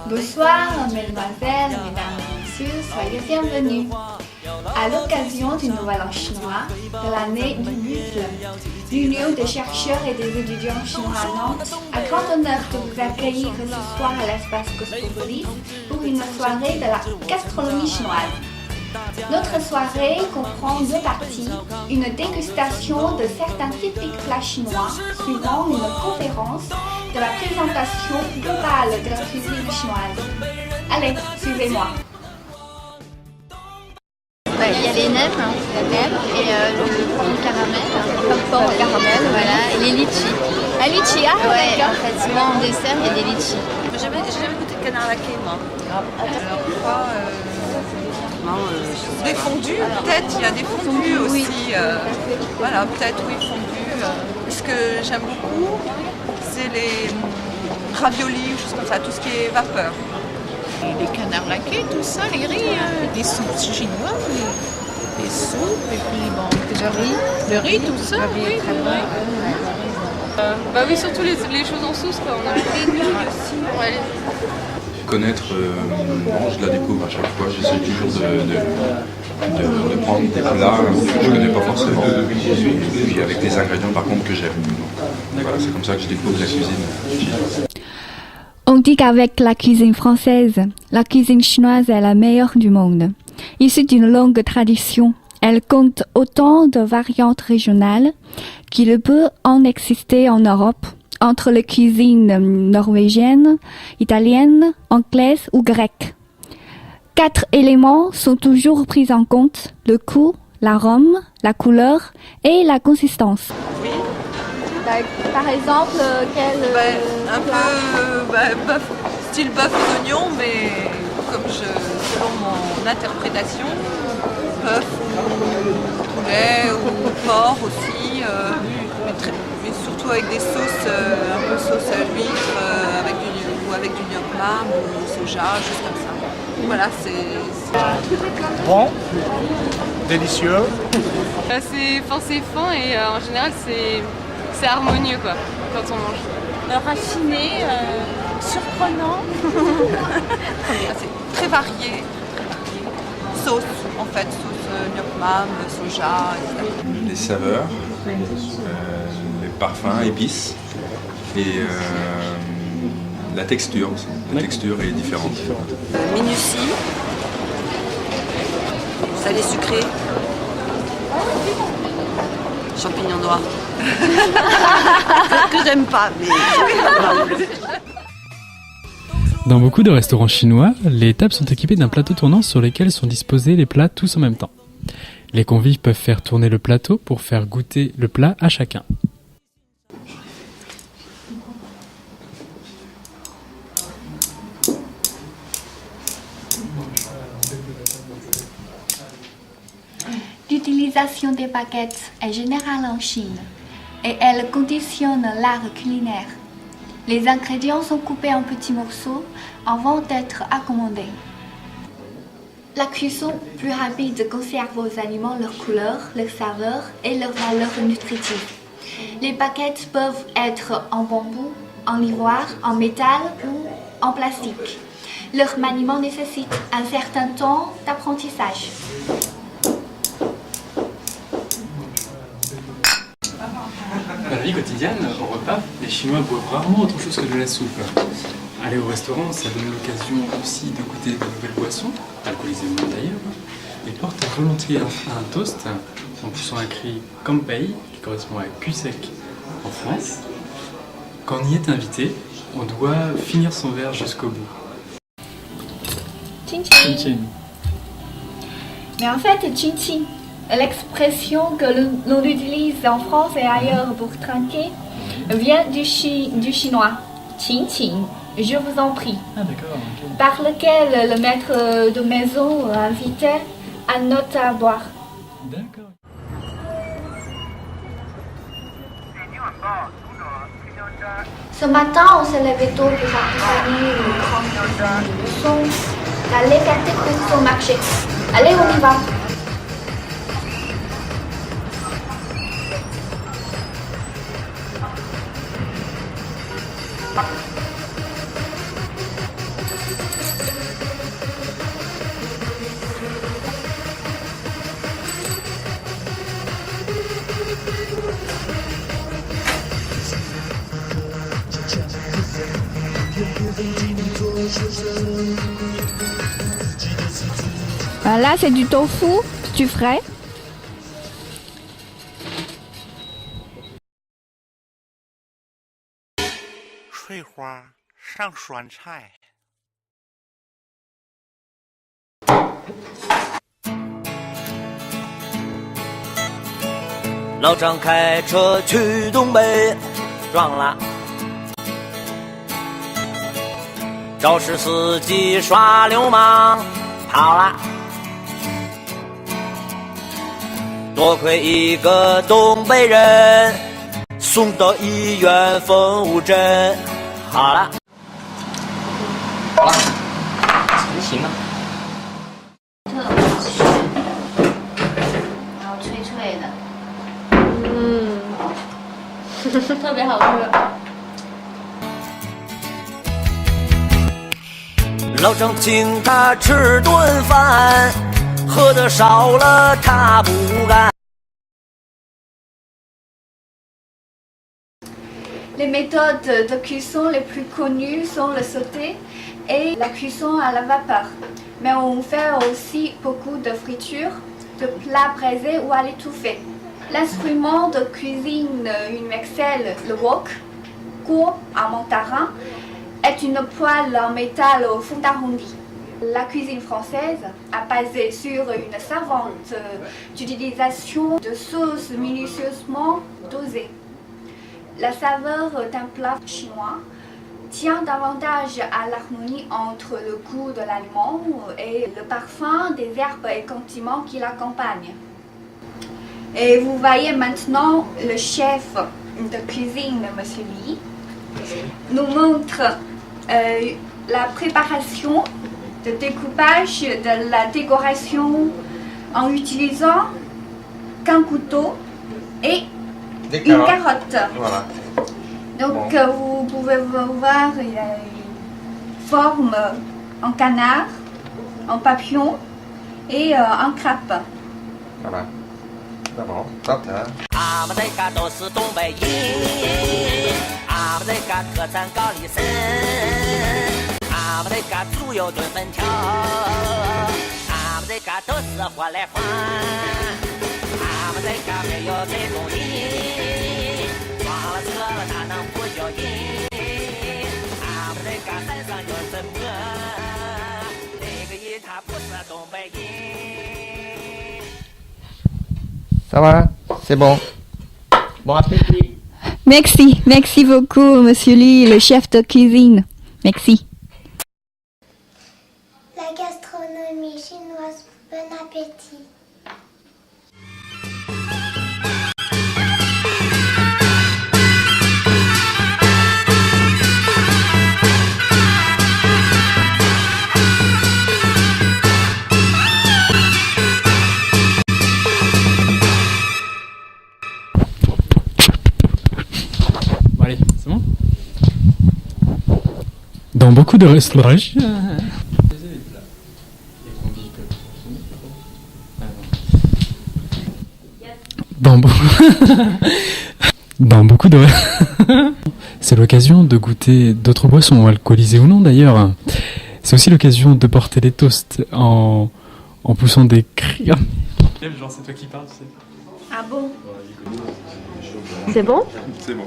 Bonsoir, mesdemoiselles, mesdames et messieurs, soyez bienvenus. À l'occasion du Nouvel An chinois de l'année du buffle, l'Union des chercheurs et des étudiants chinois à Nantes a grand honneur de vous accueillir ce soir à l'espace Cosmopolis pour une soirée de la gastronomie chinoise. Notre soirée comprend deux parties, une dégustation de certains typiques plats chinois, suivant une conférence de la présentation globale de la cuisine chinoise. Allez, suivez-moi. Il y a les nems, et le pain au caramel, pain au caramel, voilà, et les litchis. La litchi, ah ouais, d'accord. en fait, souvent en dessert, il y a des litchis. J'ai jamais goûté de canard laqué, moi. Alors quoi des fondus, peut-être, il y a des fondus aussi. Voilà, peut-être, oui, fondus. Ce que j'aime beaucoup, c'est les raviolis ou choses comme ça, tout ce qui est vapeur. Les canards laqués, tout ça, les riz, des soupes chinoises, des soupes, et puis bon, le riz, tout ça, oui. Oui, surtout les choses en sauce, quoi. On a les nouilles aussi. Ouais. Connaître, je la découvre à chaque fois. J'essaie toujours de prendre des plats que je ne connais pas forcément. Et puis avec des ingrédients par contre que j'aime. Voilà, c'est comme ça que je découvre la cuisine. On dit qu'avec la cuisine française, la cuisine chinoise est la meilleure du monde. Issue d'une longue tradition, elle compte autant de variantes régionales qu'il peut en exister en Europe, entre les cuisines norvégiennes, italiennes, anglaises ou grecques. 4 éléments sont toujours pris en compte: le goût, l'arôme, la couleur et la consistance. Oui. Par exemple, Un peu style bœuf aux oignons, mais selon mon interprétation, bœuf ou poulet ou porc aussi, mais surtout avec des sauces, un peu sauce à l'huître, avec du gnoc lam ou soja, juste comme ça. Voilà, c'est... Bon, délicieux. C'est fin et en général c'est harmonieux quoi, quand on mange. raffiné, surprenant. C'est très varié. Sauce, en fait, sauce gnoc lam, soja, etc. Les saveurs, les parfums, épices et la texture aussi. La texture est différente. Minutie, salé sucré, champignons noirs. que j'aime pas, mais Dans beaucoup de restaurants chinois, les tables sont équipées d'un plateau tournant sur lesquels sont disposés les plats tous en même temps. Les convives peuvent faire tourner le plateau pour faire goûter le plat à chacun. L'utilisation des baguettes est générale en Chine et elle conditionne l'art culinaire. Les ingrédients sont coupés en petits morceaux avant d'être accommodés. La cuisson plus rapide conserve aux aliments leur couleur, leur saveur et leur valeur nutritive. Les baguettes peuvent être en bambou, en ivoire, en métal ou en plastique. Leur maniement nécessite un certain temps d'apprentissage. Dans la vie quotidienne, au repas, les Chinois boivent rarement autre chose que de la soupe. Aller au restaurant, ça donne l'occasion aussi de goûter de nouvelles boissons, alcoolisées ou non d'ailleurs. Ils portent volontiers un toast en poussant un cri Kanpei, qui correspond à cul sec en France. Quand on y est invité, on doit finir son verre jusqu'au bout. Chin Chin chin. Mais en fait, chin chin, l'expression que l'on utilise en France et ailleurs pour trinquer, vient du chinois. Chin chin, je vous en prie. Ah d'accord. Okay. Par lequel le maître de maison invitait un hôte à boire. D'accord. Ce matin, on s'est levé tôt pour accompagner le grand son d'aller gâter au marché. Allez, on y va. Là, c'est du tofu, du frais. 翠花上酸菜。老张开车去东北，撞了。肇事司机耍流氓，跑了。多亏一个东北人，送到医院缝五针，好了。好了，成型了。特别好吃，然后脆脆的，特别好吃。老张请他吃顿饭，喝的少了他不干。Les méthodes de cuisson les plus connues sont le sauté et la cuisson à la vapeur. Mais on fait aussi beaucoup de fritures, de plats braisés ou à l'étouffée. L'instrument de cuisine universel, le wok, court en montarin, est une poêle en métal au fond arrondi. La cuisine française a basé sur une savante utilisation de sauces minutieusement dosées. La saveur d'un plat chinois tient davantage à l'harmonie entre le goût de l'aliment et le parfum des herbes et condiments qui l'accompagnent. Et vous voyez maintenant le chef de cuisine, Monsieur Li, nous montre la préparation, de découpage, de la décoration en utilisant qu'un couteau et une carotte. Voilà. Donc vous pouvez voir, il y a une forme en canard, en papillon et en crabe. Voilà. D'abord, top. 俺们这嘎都是东北人，俺们这嘎特产高丽参，俺们这嘎猪油炖粉条，俺们这嘎都是活来花，俺们这嘎没有这种人，撞了车了哪能不叫人？俺们这嘎身上有什么？那个人他不是东北人。 Ça va, c'est bon. Bon appétit. Merci, merci beaucoup, Monsieur Li, le chef de cuisine. Merci. La gastronomie chinoise, bon appétit. Allez, c'est bon. Dans beaucoup de restaurants. Dans beaucoup de... C'est l'occasion de goûter d'autres boissons, alcoolisées ou non d'ailleurs. C'est aussi l'occasion de porter les toasts en poussant des cris. Genre c'est toi qui parles, tu sais. Ah bon? C'est bon? C'est bon.